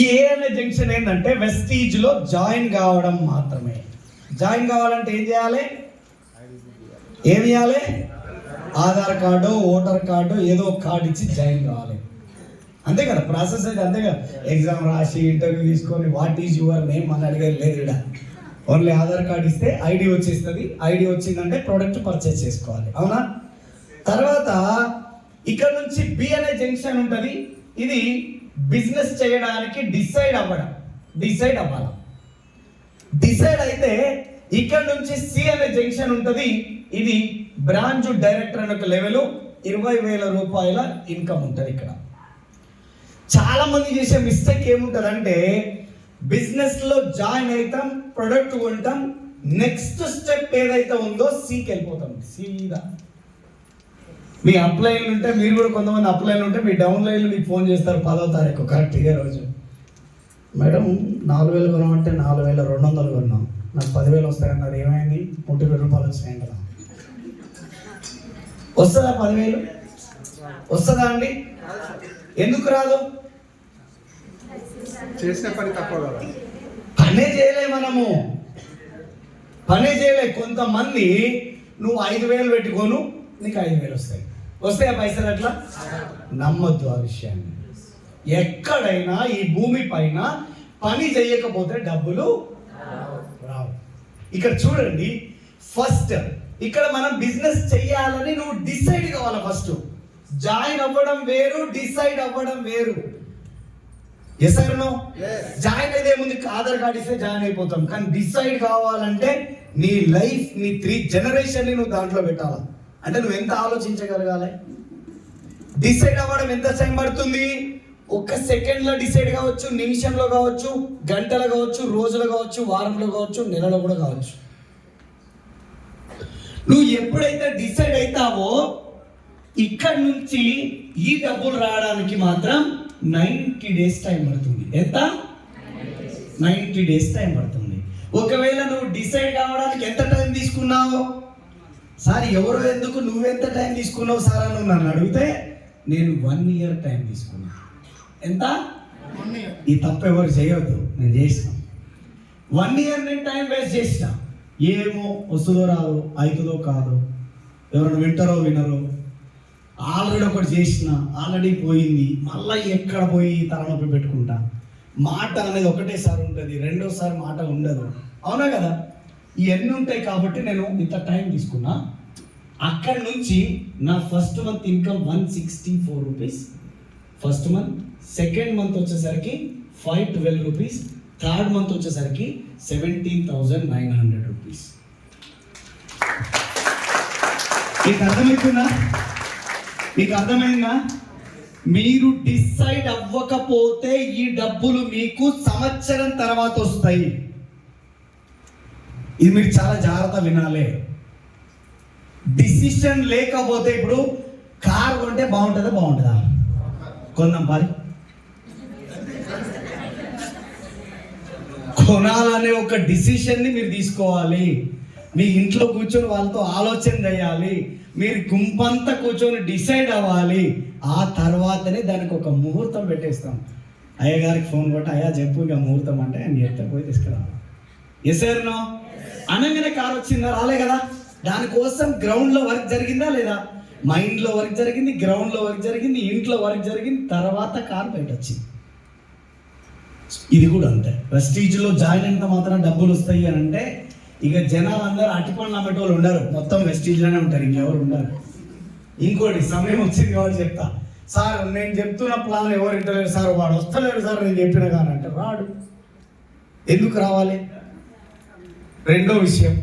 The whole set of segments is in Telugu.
ఈ ఏ అనే జంక్షన్ ఏంటంటే వెస్టీజ్ లో జాయిన్ కావడం మాత్రమే. జాయిన్ కావాలంటే ఏం చేయాలి? ఏం చేయాలి? ఆధార్ కార్డు, ఓటర్ కార్డు, ఏదో ఒక కార్డు ఇచ్చి జాయిన్ కావాలి. అంతే కదా ప్రాసెస్ అయితే, అంతే కదా. ఎగ్జామ్ రాసి ఇంటర్వ్యూ తీసుకొని వాట్ ఈజ్ యువర్ నేమ్ అని అడిగేది లేదు ఇక్కడ. ఓన్లీ ఆధార్ కార్డు ఇస్తే ఐడి వచ్చేస్తుంది. ఐడి వచ్చిందంటే ప్రోడక్ట్ పర్చేస్ చేసుకోవాలి, అవునా? తర్వాత ఇక్కడ నుంచి బి అనే జంక్షన్ ఉంటుంది. ఇది బిజినెస్ చేయడానికి డిసైడ్ అవ్వాలి. డిసైడ్ అయితే ఇక్కడ నుంచి సి అనే జంక్షన్ ఉంటుంది. ఇది బ్రాంచ్ డైరెక్టర్ అనే ఒక లెవెల్, 20,000 రూపాయల ఇన్కమ్ ఉంటుంది. ఇక్కడ చాలా మంది చేసే మిస్టేక్ ఏముంటుందంటే బిజినెస్ లో జాయిన్ అవుతాం, ప్రొడక్ట్ కొంటాం, నెక్స్ట్ స్టెప్ ఏదైతే ఉందో సికి వెళ్ళిపోతాం. సీదా మీ అప్లైన్లు ఉంటే, మీరు కూడా కొంతమంది అప్లైన్లు ఉంటే మీ డౌన్లైన్లు మీకు ఫోన్ చేస్తారు 10వ తారీఖు కరెక్ట్ ఇదే రోజు. మేడం 4,000 కొనమంటే 4,200 కొన్నాం, నాకు 10,000 వస్తాయన్నారు, ఏమైంది? 30,000 రూపాయలు వచ్చినాయి కదా. వస్తుందా 10,000? వస్తుందా అండి? ఎందుకు రాదు? చేసిన పని తక్కువ కదా, పనే చేయలే, మనము పనే చేయలే. కొంతమంది నువ్వు 5,000 పెట్టుకోను, నీకు 5,000 వస్తాయి. వస్తాయా పైసలు? అట్లా నమ్మద్దు ఆ విషయాన్ని. ఎక్కడైనా ఈ భూమి పైన పని చేయకపోతే డబ్బులు రావు. ఇక్కడ చూడండి, ఫస్ట్ ఇక్కడ మనం బిజినెస్ చెయ్యాలని నువ్వు డిసైడ్ కావాలి. ఫస్ట్ జాయిన్ అవ్వడం వేరు, డిసైడ్ అవ్వడం వేరు. Yes or no? జాయిన్ అయితే ఏముంది, ఆధార్ కార్డు ఇస్తే జాయిన్ అయిపోతాం. కానీ డిసైడ్ కావాలంటే నీ లైఫ్, నీ 3 జనరేషన్ నువ్వు దాంట్లో పెట్టాలి. అంటే నువ్వు ఎంత ఆలోచించగలగాలి. డిసైడ్ అవ్వడం ఎంత టైం పడుతుంది? 1 సెకండ్లో డిసైడ్ కావచ్చు, నిమిషంలో కావచ్చు, గంటలో కావచ్చు, రోజులో కావచ్చు, వారంలో కావచ్చు, నెలలో కూడా కావచ్చు. నువ్వు ఎప్పుడైతే డిసైడ్ అవుతావో ఇక్కడ నుంచి ఈ డబ్బులు రావడానికి మాత్రం 90 డేస్ టైం పడుతుంది. ఎంత? 90 డేస్ టైం పడుతుంది. ఒకవేళ నువ్వు డిసైడ్ కావడానికి ఎంత టైం తీసుకున్నావు? సార్ ఎవరో ఎందుకు, నువ్వెంత టైం తీసుకున్నావు సార్ అని నన్ను అడిగితే నేను 1 ఇయర్ టైం తీసుకున్నా. ఎంత? ఈ తప్పు ఎవరు చేయవద్దు, నేను చేసిన 1 ఇయర్ నేను టైం వేస్ట్ చేసిన. ఏమో వస్తుందో రాదు, అవుతుందో కాదు, ఎవరైనా వింటారో వినరో, ఆల్రెడీ ఒకటి చేసిన, ఆల్రెడీ పోయింది, మళ్ళీ ఎక్కడ పోయి తలనొప్పి పెట్టుకుంటా. మాట అనేది ఒకటేసారి ఉంటుంది, రెండోసారి మాట ఉండదు, అవునా కదా? ఇవన్నీ ఉంటాయి కాబట్టి నేను ఇంత టైం తీసుకున్నా. అక్కడి నుంచి నా first month income 164 rupees first month, second month వచ్చేసరికి 512 రూపీస్, థర్డ్ మంత్ వచ్చేసరికి 17,900 రూపీస్. మీకు అర్థమవుతుందా? మీకు అర్థమైందా? మీరు డిసైడ్ అవ్వకపోతే ఈ డబ్బులు మీకు సంవత్సరం తర్వాత వస్తాయి. ఇది మీరు చాలా జాగ్రత్త వినాలి. డిసిషన్ లేకపోతే, ఇప్పుడు కార్ కొంటే బాగుంటుందా? కొందాం పారి. కొనాలనే ఒక డిసిషన్ని మీరు తీసుకోవాలి. మీ ఇంట్లో కూర్చొని వాళ్ళతో ఆలోచన చేయాలి. మీరు గుంపంతా కూర్చొని డిసైడ్ అవ్వాలి. ఆ తర్వాతనే దానికి ఒక ముహూర్తం పెట్టేస్తాం. అయ్యగారికి ఫోన్ కొట్టి, అయ్యా చెప్పు ఇక ముహూర్తం అంటే ఆయన చెప్తే పోయి తీసుకురావాలి. Yes or no? అనగానే కార్ వచ్చిందా? రాలే కదా. దానికోసం గ్రౌండ్లో వర్క్ జరిగిందా లేదా? మైండ్లో వర్క్ జరిగింది, గ్రౌండ్లో వర్క్ జరిగింది, ఇంట్లో వర్క్ జరిగింది, తర్వాత కార్ బయట వచ్చింది. ఇది కూడా అంతే. ప్రెస్టీజ్లో జాయిన్ అయినంత మాత్రం డబ్బులు వస్తాయి అని అంటే ఇక జనాలు అందరూ అటిపండ్లు అమ్మేటోళ్ళు ఉండరు, మొత్తం వెస్టీజ్లోనే ఉంటారు, ఇంకెవరు ఉండరు. ఇంకోటి సమయం వచ్చింది కాబట్టి చెప్తా. సార్ నేను చెప్తున్న ప్లాన్ ఎవరు ఇంటలేరు సార్, వాడు వస్తలేడు సార్ నేను చెప్పిన కానీ అంటే రాడు. ఎందుకు రావాలి? రెండో విషయం,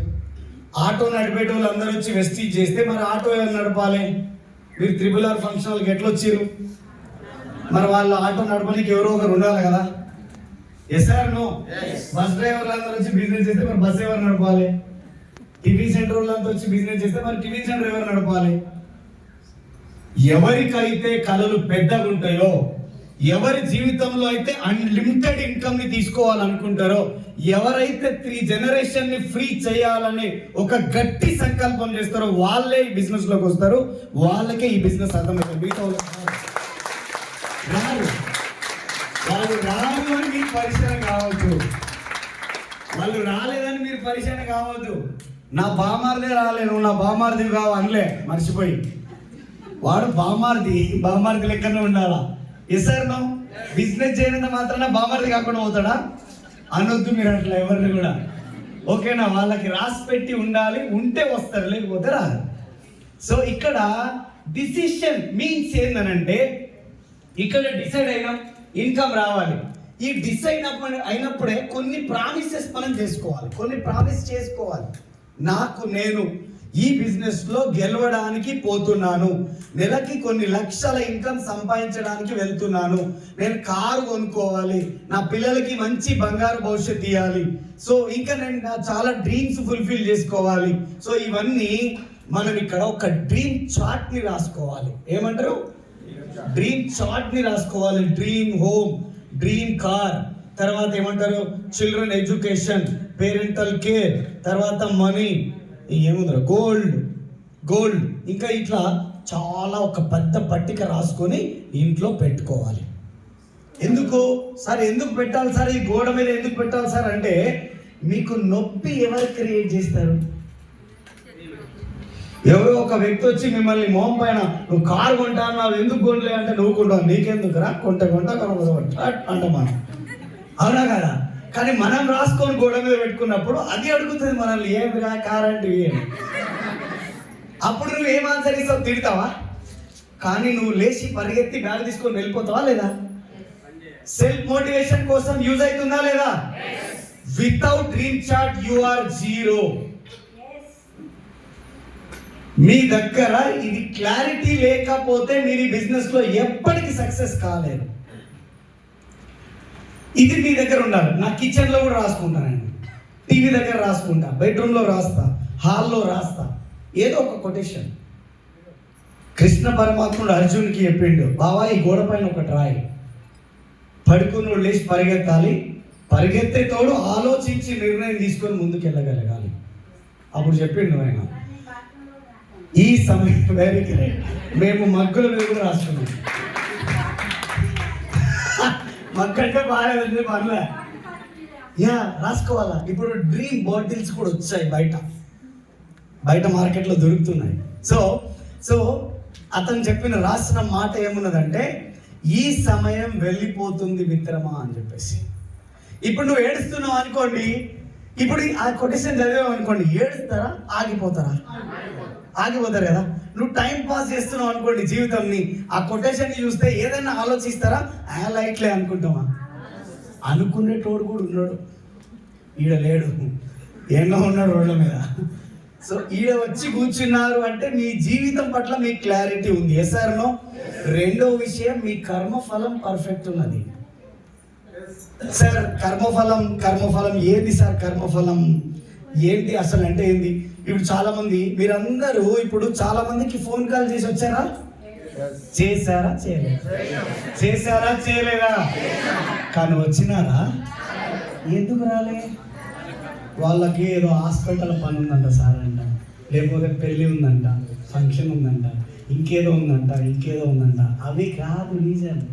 ఆటో నడిపేటోళ్ళు అందరూ వచ్చి వెస్టీజ్ చేస్తే మరి ఆటో ఎవరు నడపాలి? మీరు RRR ఫంక్షన్ వాళ్ళకి ఎట్లా వచ్చారు? మరి వాళ్ళు ఆటో నడపడానికి ఎవరో ఒకరు ఉండాలి కదా. Yes or no? బస్ డ్రైవర్లు అందరూ వచ్చి బిజినెస్ చేస్తే మరి బస్ ఎవరు నడపాలి? టిఫిన్ సెంటర్ వాళ్ళంతా వచ్చి బిజినెస్ చేస్తే మరి టిఫిన్ సెంటర్ ఎవరు నడపాలి? ఎవరికైతే కళలు పెద్దగా ఉంటాయో, ఎవరి జీవితంలో అయితే అన్లిమిటెడ్ ఇన్కమ్ ని తీసుకోవాలనుకుంటారో, ఎవరైతే 3 జనరేషన్ ని ఫ్రీ చేయాలని ఒక గట్టి సంకల్పం చేస్తారో వాళ్ళే ఈ బిజినెస్ లోకి వస్తారు. వాళ్ళకే ఈ బిజినెస్ అర్థమవుతుంది. మిగతా వాళ్ళు రారు అని పరిశ్రమ కావద్దు, వాళ్ళు రాలేదని మీరు పరిశ్రమ కావద్దు. నా బామార్దే రాలేదు, నువ్వు నా బామార్ది కావు అనలే మర్చిపోయి. వాడు బామార్ది లెక్కనే ఉండాలా. ఎస్ఆర్ నో బిజినెస్ చేయనంత మాత్రాన బామార్ది కాకుండా పోతాడా అనొద్దు మీరు అట్లా ఎవరిని కూడా. ఓకేనా? వాళ్ళకి రాసి పెట్టి ఉండాలి, ఉంటే వస్తారు, లేకపోతే రాదు. సో ఇక్కడ డిసిషన్ మీన్స్ ఏంటనంటే, ఇక్కడ డిసైడ్ అయినాం ఇన్కమ్ రావాలి. ఈ డిసైడ్ అయినప్పుడే కొన్ని ప్రామిసెస్ మనం చేసుకోవాలి, కొన్ని ప్రామిస్ చేసుకోవాలి. నేను ఈ బిజినెస్లో గెలవడానికి పోతున్నాను, నెలకి కొన్ని లక్షల ఇన్కమ్ సంపాదించడానికి వెళ్తున్నాను, నేను కారు కొనుక్కోవాలి, నా పిల్లలకి మంచి బంగారు భవిష్యత్తు ఇవ్వాలి, సో ఇంకా నేను చాలా డ్రీమ్స్ ఫుల్ఫిల్ చేసుకోవాలి. సో ఇవన్నీ మనం ఇక్కడ ఒక డ్రీమ్ చార్ట్ని రాసుకోవాలి. ఏమంటారు? డ్రీమ్ చార్ట్ని రాసుకోవాలి. డ్రీమ్ హోమ్, డ్రీమ్ కార్, తర్వాత ఏమంటారు చిల్డ్రన్ ఎడ్యుకేషన్, పేరెంటల్ కేర్, తర్వాత మనీ, ఏముంటారు గోల్డ్, ఇంకా ఇట్లా చాలా ఒక పెద్ద పట్టిక రాసుకొని ఇంట్లో పెట్టుకోవాలి. ఎందుకు సార్, ఎందుకు పెట్టాలి సార్, ఈ గోడ మీద ఎందుకు పెట్టాలి సార్ అంటే, మీకు నొప్పి ఎవరు క్రియేట్ చేస్తారు? ఎవరో ఒక వ్యక్తి వచ్చి మిమ్మల్ని మొహం పైన నువ్వు కారు కొంటా అన్నావు, ఎందుకు కొనలే అంటే, నువ్వు కొంటావు, నీకెందుకు రా, కొంట అంట మనం, అవునా కదా? కానీ మనం రాసుకొని గోడ మీద పెట్టుకున్నప్పుడు అది అడుగుతుంది మనల్ని, ఏమి కార్ అంటే అప్పుడు నువ్వు ఏం ఆన్సర్ ఇస్తావు? తిడతావా? కానీ నువ్వు లేచి పరిగెత్తి బ్యాగ్ తీసుకొని వెళ్ళిపోతావా లేదా? సెల్ఫ్ మోటివేషన్ కోసం యూజ్ అవుతుందా లేదా? Without dream chart you are zero. మీ దగ్గర ఇది క్లారిటీ లేకపోతే మీరు ఈ బిజినెస్ లో ఎప్పటికీ సక్సెస్ కాలేరు. ఇది మీ దగ్గర ఉండాలి. నా కిచెన్ లో కూడా రాసుకుంటానండి, టీవీ దగ్గర రాసుకుంటా, బెడ్రూమ్ లో రాస్తా, హాల్లో రాస్తా, ఏదో ఒక కొటేషన్. కృష్ణ పరమాత్ముడు అర్జున్కి చెప్పిండు, బావా ఈ గోడ పైన ఒకటి రాయి, పడుకుని లేచి పరిగెత్తాలి, పరిగెత్తే తోడు ఆలోచించి నిర్ణయం తీసుకొని ముందుకు వెళ్ళగలగాలి. అప్పుడు చెప్పిండు ఆయన. ఈ సమయం వెరీ గ్రేట్. మేము మగ్గుల మీద కూడా రాసుకున్నాం. మగ్గంటే బాగాలేదండి పర్లే, రాసుకోవాలా. ఇప్పుడు డ్రీమ్ బాటిల్స్ కూడా వచ్చాయి, బయట మార్కెట్లో దొరుకుతున్నాయి. సో అతను రాసిన మాట ఏమున్నదంటే, ఈ సమయం వెళ్ళిపోతుంది మిత్రమా అని చెప్పేసి. ఇప్పుడు నువ్వు ఏడుస్తున్నావు అనుకోండి, ఇప్పుడు ఆ కొటేషన్ చదివావు అనుకోండి, ఏడుస్తారా ఆగిపోతారా? ఆగిపోతారు కదా. నువ్వు టైం పాస్ చేస్తున్నావు అనుకోండి జీవితంని, ఆ కొటేషన్ చూస్తే ఏదైనా ఆలోచిస్తారా? లైట్లే అనుకుంటామా? అనుకునేటోడు కూడా ఉన్నాడు, ఈడ లేడు, ఎన్నో ఉన్నాడు రోడ్ల మీద. సో ఈడ వచ్చి కూర్చున్నారు అంటే మీ జీవితం పట్ల మీకు క్లారిటీ ఉంది. Yes or no? రెండో విషయం, మీ కర్మఫలం పర్ఫెక్ట్ ఉన్నది. సార్ కర్మఫలం ఏంది సార్? కర్మఫలం ఏంటి అసలు అంటే ఏంది? ఇప్పుడు చాలా మంది, మీరందరూ ఇప్పుడు చాలా మందికి ఫోన్ కాల్ చేసి వచ్చారా? చేశారా చేయలేదా? కానీ వచ్చినారా? ఎందుకు రాలే? వాళ్ళకి ఏదో హాస్పిటల్ పని ఉందంట సార్ అంట, లేకపోతే పెళ్ళి ఉందంట, ఫంక్షన్ ఉందంట, ఇంకేదో ఉందంట. అవి కాదు రీజన్.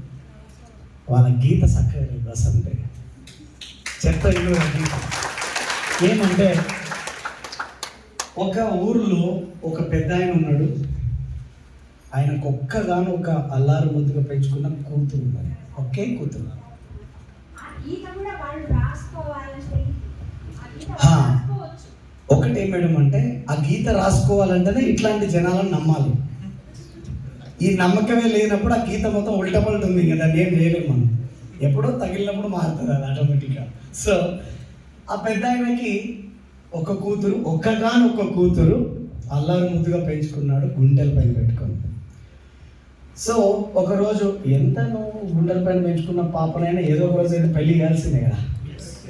వాళ్ళ గీత చక్కగా బస్ అంటే చెత్త ఇల్లు గీత. ఏమంటే ఒక ఊర్లో ఒక పెద్ద ఆయన ఉన్నాడు, ఆయనకు ఒక్కగాను ఒక అల్లారు ముద్దుగా పెంచుకున్న కూతురు ఉన్నది, ఒకే కూతురు. ఒకటి మేడం అంటే, ఆ గీత రాసుకోవాలంటేనే ఇట్లాంటి జనాలను నమ్మాలి. ఈ నమ్మకమే లేనప్పుడు ఆ గీత మొత్తం ఉల్టపల్టుంది, ఇంకా దాన్ని ఏం చేయలేము మనం. ఎప్పుడో తగిలినప్పుడు మారుతుంది అది ఆటోమేటిక్గా. సో ఆ పెద్ద ఆయనకి ఒక కూతురు, ఒక్కగానొక్క కూతురు, అల్లారు ముద్దుగా పెంచుకున్నాడు, గుండెల పైన పెట్టుకొని. సో ఒకరోజు ఎంత నువ్వు గుండెల పైన పెంచుకున్న పాపనైనా ఏదో ఒక రోజు అయితే పెళ్లి కాల్సిందే కదా.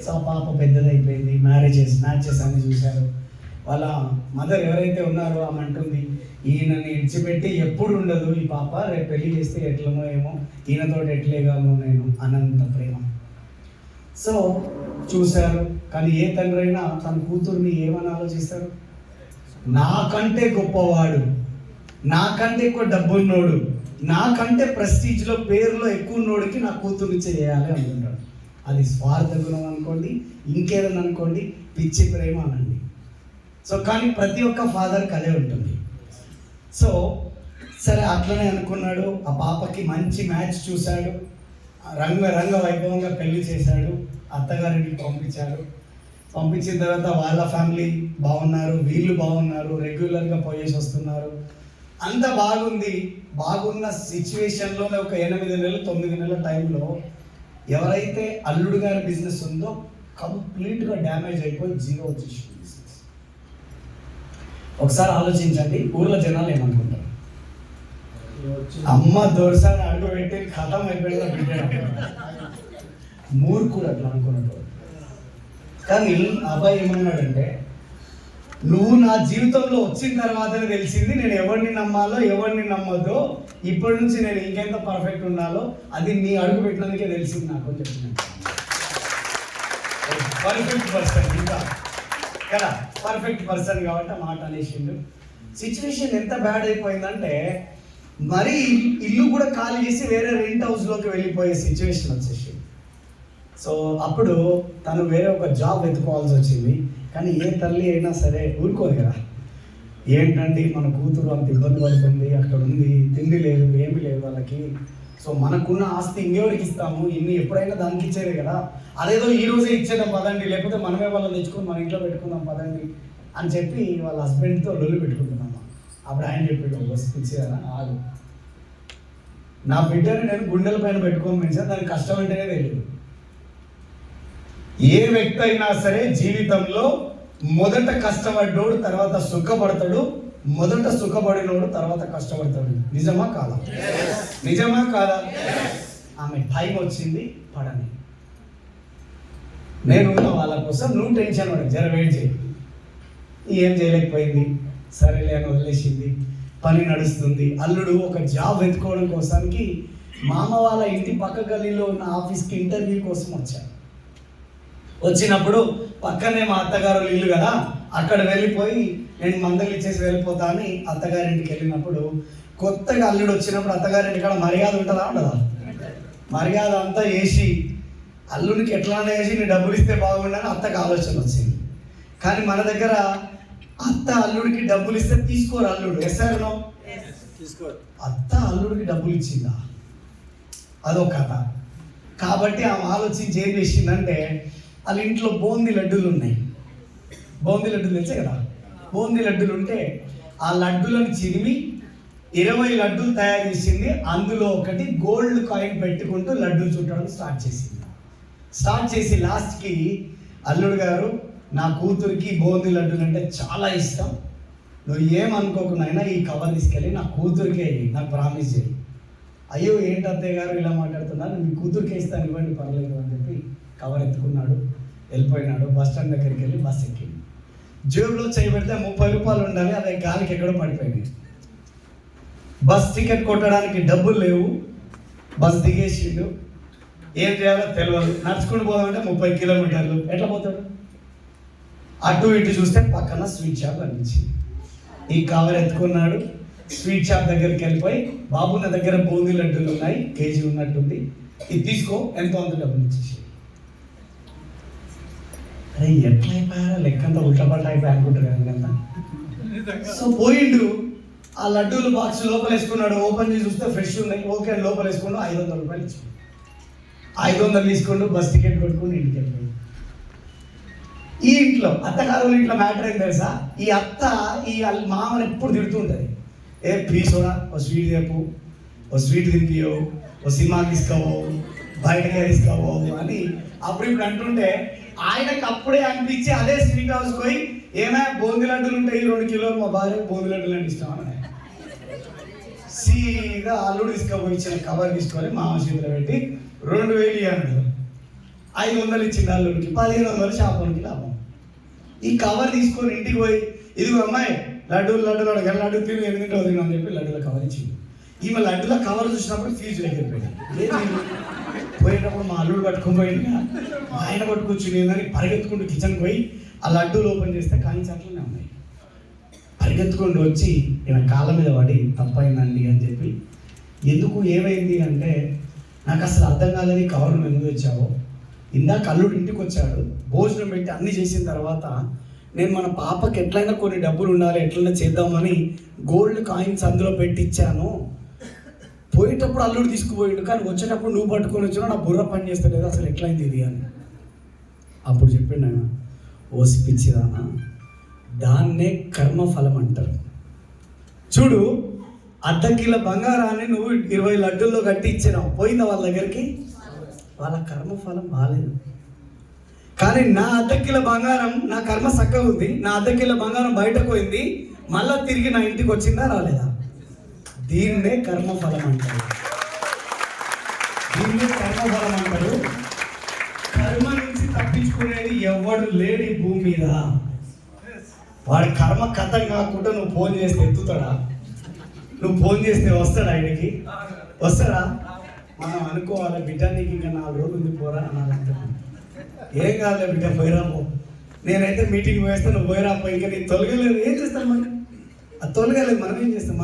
సో ఆ పాప పెద్దదైపోయింది, మ్యాచెస్ అన్ని చూశారు. వాళ్ళ మదర్ ఎవరైతే ఉన్నారో ఆమె అంటుంది, ఈయనని ఇడిచిపెట్టి ఎప్పుడు ఉండదు ఈ పాప, రేపు పెళ్లి చేస్తే ఎట్లనో ఏమో, ఈయనతో ఎట్లేగాను నేను, అనంత ప్రేమ. సో చూశారు, కానీ ఏ తండ్రి అయినా తన కూతుర్ని ఏమని ఆలోచిస్తారు? నాకంటే గొప్పవాడు, నాకంటే ఎక్కువ డబ్బున్నోడు, నాకంటే ప్రెస్టీజ్లో పేరులో ఎక్కువ ఉన్నోడికి నా కూతుర్ని చేయాలి అనుకుంటాడు. అది స్వార్థ గుణం అనుకోండి, ఇంకేదన్నా అనుకోండి, పిచ్చి ప్రేమ అనండి. సో కానీ ప్రతి ఒక్క ఫాదర్కి అదే ఉంటుంది. సో సరే అట్లనే అనుకున్నాడు. ఆ పాపకి మంచి మ్యాచ్ చూశాడు, రంగ వైభవంగా పెళ్లి చేశాడు, అత్తగారింటికి పంపించాడు. పంపించిన తర్వాత వాళ్ళ ఫ్యామిలీ బాగున్నారు, వీళ్ళు బాగున్నారు, రెగ్యులర్గా పోయేసి వస్తున్నారు, అంత బాగుంది. బాగున్న సిచ్యువేషన్లోనే ఒక 8 నెలలు 9 నెలల టైంలో ఎవరైతే అల్లుడు గారి బిజినెస్ ఉందో కంప్లీట్గా డ్యామేజ్ అయిపోయి జీరో వచ్చేసింది బిజినెస్. ఒకసారి ఆలోచించండి, ఊర్లో జనాలు ఏమనుకుంటారు? అమ్మ దోరసారి అడుగు పెట్టి ఖతం అయిపోయిందా బిడ్డ, మూర్ఖుడు అట్లా అనుకున్నాడు. కానీ అబ్బాయి ఏమన్నాడంటే, నువ్వు నా జీవితంలో వచ్చిన తర్వాతనే తెలిసింది నేను ఎవరిని నమ్మాలో ఎవరిని నమ్మదో, ఇప్పటి నుంచి నేను ఇంకెంత పర్ఫెక్ట్ ఉండాలో అది నీ అడుగు పెట్టినందుకే తెలిసింది నాకు అని చెప్తున్నాను. పర్ఫెక్ట్ పర్సన్ ఇంకా కదా, పర్ఫెక్ట్ పర్సన్ కాబట్టి మాట అనేసిండు. సిచ్యువేషన్ ఎంత బ్యాడ్ అయిపోయిందంటే మరీ ఇల్లు కూడా ఖాళీ చేసి వేరే రెంట్ హౌస్లోకి వెళ్ళిపోయే సిచ్యువేషన్ వచ్చేసి. సో అప్పుడు తను వేరే ఒక జాబ్ వెతుకోవాల్సి వచ్చింది. కానీ ఏ తల్లి అయినా సరే ఊరుకోదు కదా, ఏంటండి మన కూతురు అంత ఇబ్బంది పడుతుంది, అక్కడ ఉంది, తిండి లేదు, ఏమీ లేదు వాళ్ళకి, సో మనకున్న ఆస్తి ఇంకెవరికి ఇస్తాము, ఇన్ని ఎప్పుడైనా దానికి ఇచ్చేదే కదా, అదేదో ఈ రోజే ఇచ్చేద్దాం పదండి, లేకపోతే మనమే వాళ్ళని తెచ్చుకొని మన ఇంట్లో పెట్టుకుందాం పదండి అని చెప్పి వాళ్ళ హస్బెండ్తో లొల్లి పెట్టుకుంటున్నాము. అప్పుడు ఆయన చెప్పాడు, వస్తు ఇచ్చేదా ఆగు, నా బిడ్డని నేను గుండెల పైన పెట్టుకొని పెంచాను, దానికి కష్టం అంటేనే తెలియదు. ఏ వ్యక్తి అయినా సరే జీవితంలో మొదట కష్టపడ్డోడు తర్వాత సుఖపడతాడు, మొదట సుఖపడినోడు తర్వాత కష్టపడతాడు. నిజమా కాదా? నిజమా కాదా? ఆమె టైం వచ్చింది పడని, నేనున్న వాళ్ళ కోసం నువ్వు టెన్షన్ పడ, జర వెయిట్ చేయి. ఏం చేయలేకపోయింది, సరేలే అని వదిలేసింది. పని నడుస్తుంది. అల్లుడు ఒక జాబ్ వెతుకోవడం కోసానికి మామ వాళ్ళ ఇంటి పక్క గల్లీలో ఉన్న ఆఫీస్కి ఇంటర్వ్యూ కోసం వచ్చాను. వచ్చినప్పుడు పక్కనే మా అత్తగారు ఇల్లు కదా, అక్కడ వెళ్ళిపోయి నేను మందలు ఇచ్చేసి వెళ్ళిపోతా అని అత్తగారింటికి వెళ్ళినప్పుడు, కొత్తగా అల్లుడు వచ్చినప్పుడు అత్తగారింటి కాడ మర్యాద ఉంటుందా ఉండదా? మర్యాద అంతా వేసి అల్లుడికి ఎట్లానే వేసి నీ డబ్బులు ఇస్తే బాగుండని అత్తకు ఆలోచన వచ్చింది. కానీ మన దగ్గర అత్త అల్లుడికి డబ్బులు ఇస్తే తీసుకోరు అల్లుడు. ఎస్ఆర్నో తీసుకోరు. అత్త అల్లుడికి డబ్బులు ఇచ్చిందా, అదో కథ. కాబట్టి ఆమె ఆలోచించి ఏం చేసిందంటే, వాళ్ళ ఇంట్లో బూందీ లడ్డూలు ఉన్నాయి. బూందీ లడ్డూలు తెచ్చే కదా, బూందీ లడ్డూలు ఉంటే ఆ లడ్డూలను చిరిమి 20 లడ్డూలు తయారు చేసింది. అందులో ఒకటి గోల్డ్ కాయిన్ పెట్టుకుంటూ లడ్డూలు చుట్టడం స్టార్ట్ చేసి లాస్ట్కి అల్లుడు గారు, నా కూతురికి బూందీ లడ్డూలు అంటే చాలా ఇష్టం, నువ్వు ఏమనుకోకున్నైనా ఈ కవర్ తీసుకెళ్ళి నా కూతురికే నాకు ప్రామిస్ చేయి. అయ్యో ఏంటి అత్తయ్య గారు ఇలా మాట్లాడుతున్నారు, మీ కూతురికే ఇస్తాను ఇవ్వండి పర్లేదు అని చెప్పి కవర్ ఎత్తుకున్నాడు, వెళ్ళిపోయినాడు. బస్ స్టాండ్ దగ్గరికి వెళ్ళి బస్ ఎక్కి జేబులో చేయబెడితే 30 రూపాయలు ఉండాలి, అదే గాలికి ఎక్కడో పడిపోయినాయి. బస్ టికెట్ కొట్టడానికి డబ్బులు లేవు. బస్ దిగేసిండు, ఏం చేయాలో తెలియదు. నడుచుకుంటూ పోదామంటే 30 కిలోమీటర్లు, ఎట్లా పోతాడు? అటు ఇటు చూస్తే పక్కన స్వీట్ షాప్ కనిపించింది. ఈ కవర్ ఎత్తుకున్నాడు, స్వీట్ షాప్ దగ్గరికి వెళ్ళిపోయి, బాబు నా దగ్గర బూందీ లడ్డూలు ఉన్నాయి, కేజీ ఉన్నట్టుంది, ఇది తీసుకో, ఎంతో అంత డబ్బులు ఇచ్చేసి. అరే ఎట్లా అయిపోయారా, లెక్కంతా ఉల్టపట్ల అయిపోయి అనుకుంటారు కదా. సో పోయిండు, ఆ లడ్డూలు బాక్స్ లోపల వేసుకున్నాడు. ఓపెన్ చేసి చూస్తే ఫ్రెష్ ఉన్నాయి. ఓకే అని లోపల వేసుకుంటూ 500 రూపాయలు ఇచ్చుకున్నాడు. 500 తీసుకుంటూ బస్ టికెట్ కొట్టుకుని ఇంటికి వెళ్ళిపోయింది. ఈ ఇంట్లో అత్తగారు ఇంట్లో మ్యాటర్ ఏం తెలుసా, ఈ అత్త ఈ మామని ఎప్పుడు తిడుతుంటుంది. ఏ ప్లీజోడా ఓ స్వీట్ చెప్పు, ఓ స్వీట్ తినిపియో, ఓ సినిమాకి తీసుకోవో, బయటగా తీసుకోవో అని అప్పుడు ఇప్పుడు అంటుంటే, ఆయనకు అప్పుడే అనిపించి అదే స్వీట్ హౌస్ పోయి, ఏమైనా బూందీ లడ్డూలు ఉంటాయి 2 కిలోలు, మా భార్య బూందీ లడ్డూలు అంటే ఇష్టం అని సీదా అల్లుడు తీసుకపోయి ఇచ్చిన కవర్ తీసుకొని మామ చేతిలో పెట్టి 2000 అన్నాడు. 500 ఇచ్చింది అల్లుడికి, 1500 షాపుకి లాభం. ఈ కవర్ తీసుకొని ఇంటికి పోయి, ఇదిగో అమ్మాయి లడ్డూలు లడ్డు తిని 8 తిను అని చెప్పి లడ్డూల కవర్ ఇచ్చింది. ఈమె లడ్డూల కవర్ చూసినప్పుడు ఫీజు ఎగిరిపోయింది. పోయేటప్పుడు మా అల్లుడు పట్టుకొని పోయింది, ఆయన పట్టుకొచ్చింది ఏందని పరిగెత్తుకుంటూ కిచెన్కి పోయి ఆ లడ్డూలు ఓపెన్ చేస్తే కానీ అట్లనే ఉన్నాయి. పరిగెత్తుకుంటూ వచ్చి ఈయన కాళ్ళ మీద పడి, తప్పైందండి అని చెప్పి, ఎందుకు ఏమైంది అంటే, నాకు అసలు అర్థం కాలేదు, కవర్ నువ్వు ఎందుకు వచ్చావో, ఇందాక అల్లుడు ఇంటికి వచ్చాడు, భోజనం పెట్టి అన్ని చేసిన తర్వాత నేను మన పాపకి ఎట్లయినా కొన్ని డబ్బులు ఉండాలి, ఎట్లయినా చేద్దామని గోల్డ్ కాయిన్స్ అందులో పెట్టించాను. పోయేటప్పుడు అల్లుడు తీసుకుపోయాడు, కానీ వచ్చేటప్పుడు నువ్వు పట్టుకొని వచ్చినా నా బుర్ర పని చేస్తలేదు, అసలు ఎట్లయింది ఇది అని. అప్పుడు చెప్పిండు ఆయన, ఓసి పిచ్చిదానా, దాన్నే కర్మఫలం అంటారు. చూడు, అర్ధ కిలో బంగారాన్ని నువ్వు 20 లడ్డూల్లో కట్టి ఇచ్చినావు, పోయిందా వాళ్ళ దగ్గరికి? వాళ్ళ కర్మఫలం బాగాలేదు. కానీ నా అర్ధ కిలో బంగారం, నా కర్మ చక్కగా ఉంది, నా అర్ధ కిలో బంగారం బయటకు పోయింది, మళ్ళా తిరిగి నా ఇంటికి వచ్చిందా రాలేదా? దీన్నే కర్మఫలం అంటారు. దీన్నే కర్మఫలం అంటారు. కర్మ నుంచి తప్పించుకునేది ఎవడు లేడు ఈ భూమి మీద. వాడి కర్మ కథం కాకుండా నువ్వు ఫోన్ చేస్తే ఎత్తుతాడా? నువ్వు ఫోన్ చేస్తే వస్తాడా? ఆయనకి వస్తాడా? మనం అనుకోవాలి, బిడ్డ నీకు ఇంకా 4 రోజులు ఉంది పోరా అనాలంటే, ఏం కాదులే బిడ్డ పోయిరాపో, నేనైతే మీటింగ్ పోయేస్తే నువ్వు పోయిరాపో, ఇంకా నీకు తొలగలేదు, ఏం చేస్తాం మనం? అది తొలగలేదు, మనం ఏం చేస్తాం? మనం